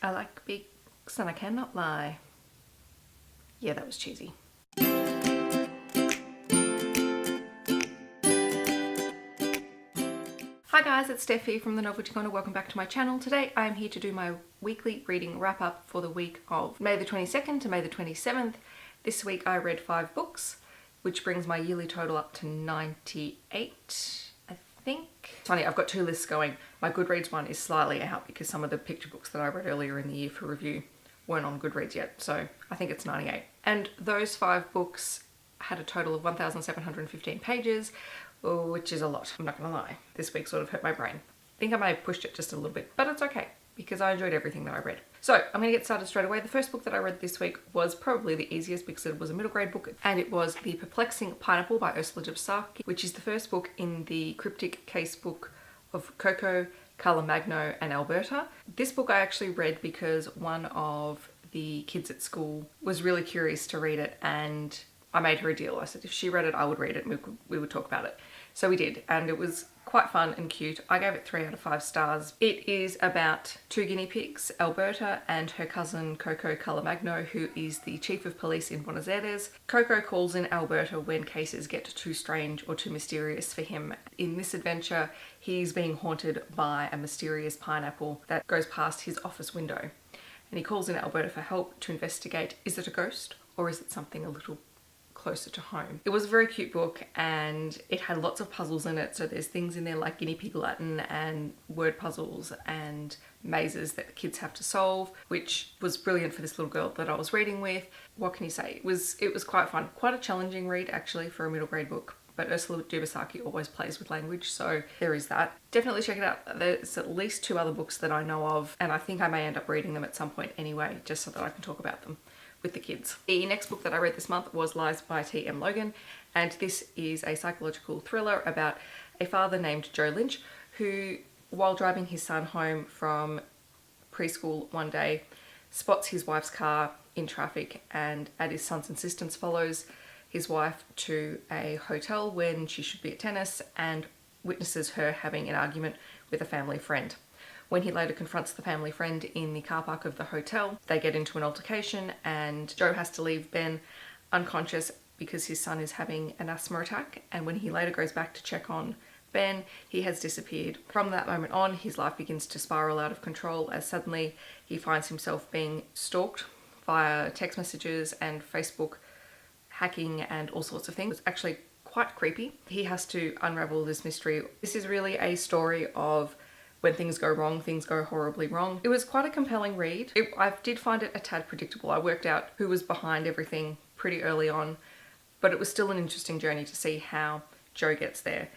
I like books and I cannot lie. Yeah, that was cheesy. Hi guys, it's Steffi from The Novelty Corner. Welcome back to my channel. Today I am here to do my weekly reading wrap up for the week of May the 22nd to May the 27th. This week I read 5 books, which brings my yearly total up to 98, I think. It's funny, I've got 2 lists going. My Goodreads one is slightly out because some of the picture books that I read earlier in the year for review weren't on Goodreads yet, so I think it's 98. And those 5 books had a total of 1,715 pages, which is a lot, I'm not gonna lie. This week sort of hurt my brain. I think I may have pushed it just a little bit, but it's okay because I enjoyed everything that I read. So I'm gonna get started straight away. The first book that I read this week was probably the easiest because it was a middle grade book, and it was The Perplexing Pineapple by Ursula Dubsaki, which is the first book in the cryptic case book of Coco, Carlomagno and Alberta. This book I actually read because one of the kids at school was really curious to read it, and I made her a deal. I said if she read it, I would read it and we would talk about it. So we did, and it was quite fun and cute. I gave it 3 out of 5 stars. It is about 2 guinea pigs, Alberta and her cousin Coco Carlomagno, who is the chief of police in Buenos Aires. Coco calls in Alberta when cases get too strange or too mysterious for him. In this adventure, he's being haunted by a mysterious pineapple that goes past his office window. And he calls in Alberta for help to investigate, is it a ghost or is it something a little closer to home? It was a very cute book and it had lots of puzzles in it. So there's things in there like guinea pig Latin and word puzzles and mazes that the kids have to solve, which was brilliant for this little girl that I was reading with. What can you say? It was quite fun. Quite a challenging read actually for a middle grade book, but Ursula Dubsaki always plays with language, so there is that. Definitely check it out. There's at least 2 other books that I know of, and I think I may end up reading them at some point anyway, just so that I can talk about them with the kids. The next book that I read this month was Lies by T.M. Logan, and this is a psychological thriller about a father named Joe Lynch who, while driving his son home from preschool one day, spots his wife's car in traffic, and at his son's insistence follows his wife to a hotel when she should be at tennis and witnesses her having an argument with a family friend. When he later confronts the family friend in the car park of the hotel, they get into an altercation and Joe has to leave Ben unconscious because his son is having an asthma attack, and when he later goes back to check on Ben, he has disappeared. From that moment on, his life begins to spiral out of control as suddenly he finds himself being stalked via text messages and Facebook hacking and all sorts of things. It's actually quite creepy. He has to unravel this mystery. This is really a story of when things go wrong, things go horribly wrong. It was quite a compelling read. I did find it a tad predictable. I worked out who was behind everything pretty early on, but it was still an interesting journey to see how Joe gets there.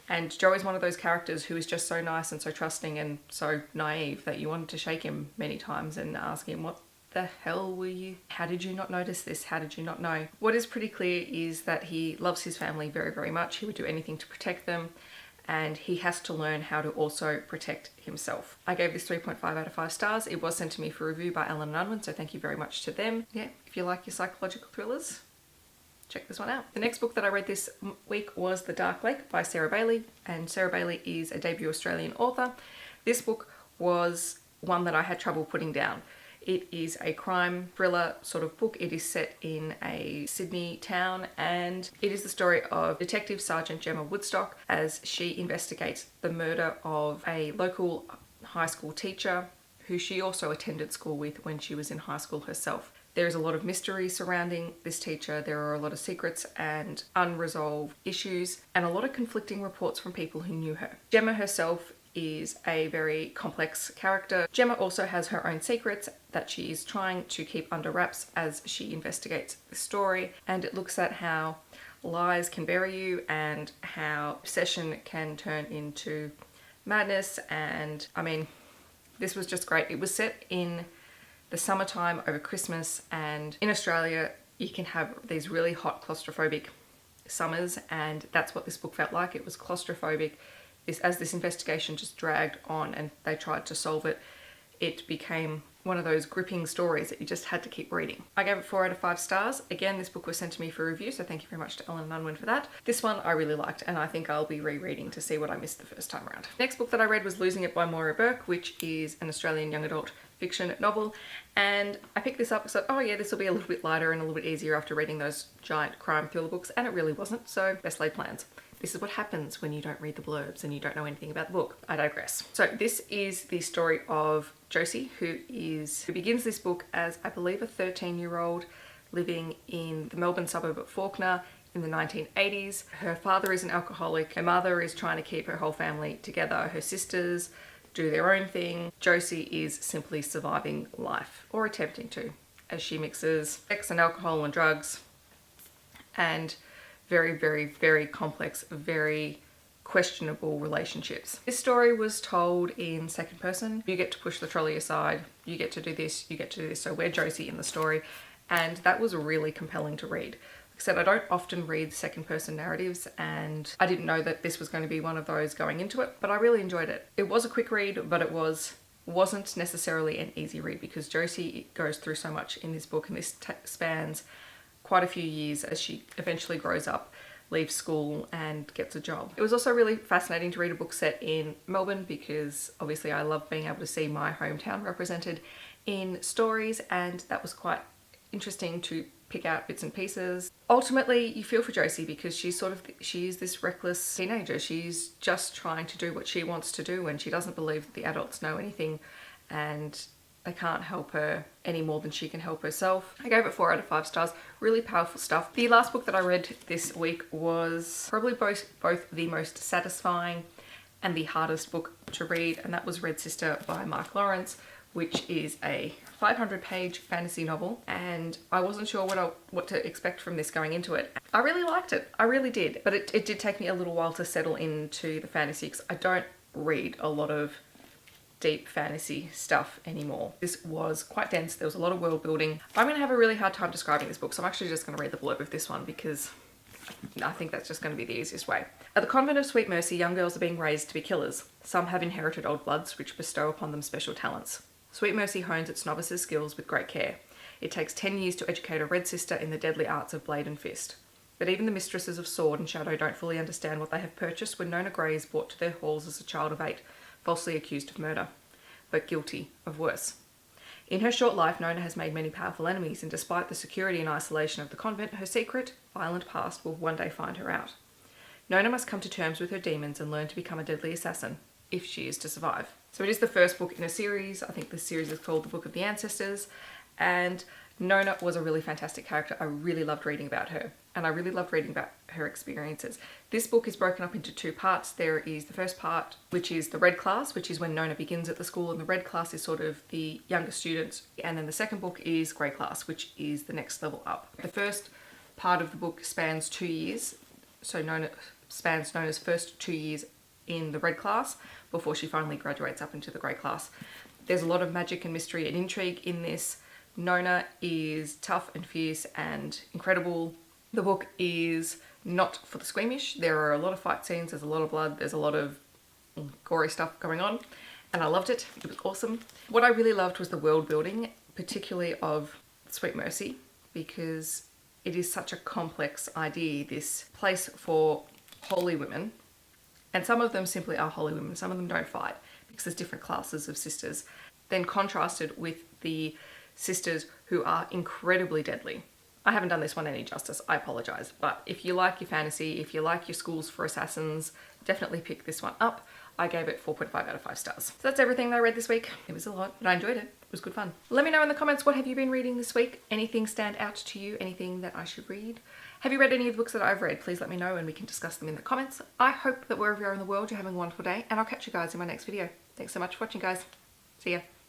And Joe is one of those characters who is just so nice and so trusting and so naive that you wanted to shake him many times and ask him, what the hell were you? How did you not notice this? How did you not know? What is pretty clear is that he loves his family very, very much. He would do anything to protect them, and he has to learn how to also protect himself. I gave this 3.5 out of 5 stars. It was sent to me for review by Ellen and Unwin, so thank you very much to them. Yeah, if you like your psychological thrillers, check this one out. The next book that I read this week was The Dark Lake by Sarah Bailey, and Sarah Bailey is a debut Australian author. This book was one that I had trouble putting down. It is a crime thriller sort of book. It is set in a Sydney town, and it is the story of Detective Sergeant Gemma Woodstock as she investigates the murder of a local high school teacher who she also attended school with when she was in high school herself. There is a lot of mystery surrounding this teacher. There are a lot of secrets and unresolved issues and a lot of conflicting reports from people who knew her. Gemma herself is a very complex character. Gemma also has her own secrets that she is trying to keep under wraps as she investigates the story, and it looks at how lies can bury you and how obsession can turn into madness. And I mean, this was just great. It was set in the summertime over Christmas, and in Australia you can have these really hot claustrophobic summers, and that's what this book felt like. It was claustrophobic. As this investigation just dragged on and they tried to solve it, it became one of those gripping stories that you just had to keep reading. I gave it 4 out of 5 stars. Again, this book was sent to me for review, so thank you very much to Ellen and Unwin for that. This one I really liked, and I think I'll be rereading to see what I missed the first time around. Next book that I read was Losing It by Moira Burke, which is an Australian young adult fiction novel, and I picked this up so oh yeah, this will be a little bit lighter and a little bit easier after reading those giant crime thriller books, and it really wasn't, so best laid plans. This is what happens when you don't read the blurbs and you don't know anything about the book. I digress. So this is the story of Josie, who begins this book as, I believe, a 13-year-old living in the Melbourne suburb of Fawkner in the 1980s. Her father is an alcoholic. Her mother is trying to keep her whole family together. Her sisters do their own thing. Josie is simply surviving life, or attempting to, as she mixes sex and alcohol and drugs and very, very, very complex, very questionable relationships. This story was told in second person. You get to push the trolley aside, you get to do this, you get to do this. So we're Josie in the story, and that was really compelling to read. Like I said, I don't often read second person narratives, and I didn't know that this was going to be one of those going into it, but I really enjoyed it. It was a quick read, but it wasn't necessarily an easy read because Josie goes through so much in this book, and this spans quite a few years as she eventually grows up, leaves school and gets a job. It was also really fascinating to read a book set in Melbourne because obviously I love being able to see my hometown represented in stories, and that was quite interesting to pick out bits and pieces. Ultimately, you feel for Josie because she is this reckless teenager. She's just trying to do what she wants to do, and she doesn't believe that the adults know anything, and they can't help her any more than she can help herself. I gave it 4 out of 5 stars. Really powerful stuff. The last book that I read this week was probably both the most satisfying and the hardest book to read, and that was Red Sister by Mark Lawrence, which is a 500-page fantasy novel, and I wasn't sure what to expect from this going into it. I really liked it. I really did, but it did take me a little while to settle into the fantasy because I don't read a lot of deep fantasy stuff anymore. This was quite dense. There was a lot of world building. I'm going to have a really hard time describing this book, so I'm actually just going to read the blurb of this one because I think that's just going to be the easiest way. At the convent of Sweet Mercy, young girls are being raised to be killers. Some have inherited old bloods which bestow upon them special talents. Sweet Mercy hones its novices' skills with great care. It takes 10 years to educate a Red Sister in the deadly arts of blade and fist. But even the mistresses of sword and shadow don't fully understand what they have purchased when Nona Grey is brought to their halls as a child of 8, falsely accused of murder, but guilty of worse. In her short life, Nona has made many powerful enemies, and despite the security and isolation of the convent, her secret, violent past will one day find her out. Nona must come to terms with her demons and learn to become a deadly assassin, if she is to survive. So it is the first book in a series. I think the series is called The Book of the Ancestors, and Nona was a really fantastic character. I really loved reading about her, and I really loved reading about her experiences. This book is broken up into 2 parts. There is the first part, which is the Red class, which is when Nona begins at the school, and the Red class is sort of the younger students. And then the second book is Grey class, which is the next level up. The first part of the book spans 2 years. So Nona spans Nona's first 2 years in the Red class before she finally graduates up into the Grey class. There's a lot of magic and mystery and intrigue in this. Nona is tough and fierce and incredible. The book is not for the squeamish. There are a lot of fight scenes, there's a lot of blood, there's a lot of gory stuff going on, and I loved it. It was awesome. What I really loved was the world building, particularly of Sweet Mercy, because it is such a complex idea, this place for holy women, and some of them simply are holy women, some of them don't fight because there's different classes of sisters, then contrasted with the sisters who are incredibly deadly. I haven't done this one any justice, I apologise, but if you like your fantasy, if you like your schools for assassins, definitely pick this one up. I gave it 4.5 out of 5 stars. So that's everything that I read this week. It was a lot, but I enjoyed it. It was good fun. Let me know in the comments, what have you been reading this week? Anything stand out to you? Anything that I should read? Have you read any of the books that I've read? Please let me know and we can discuss them in the comments. I hope that wherever you are in the world, you're having a wonderful day, and I'll catch you guys in my next video. Thanks so much for watching, guys. See ya.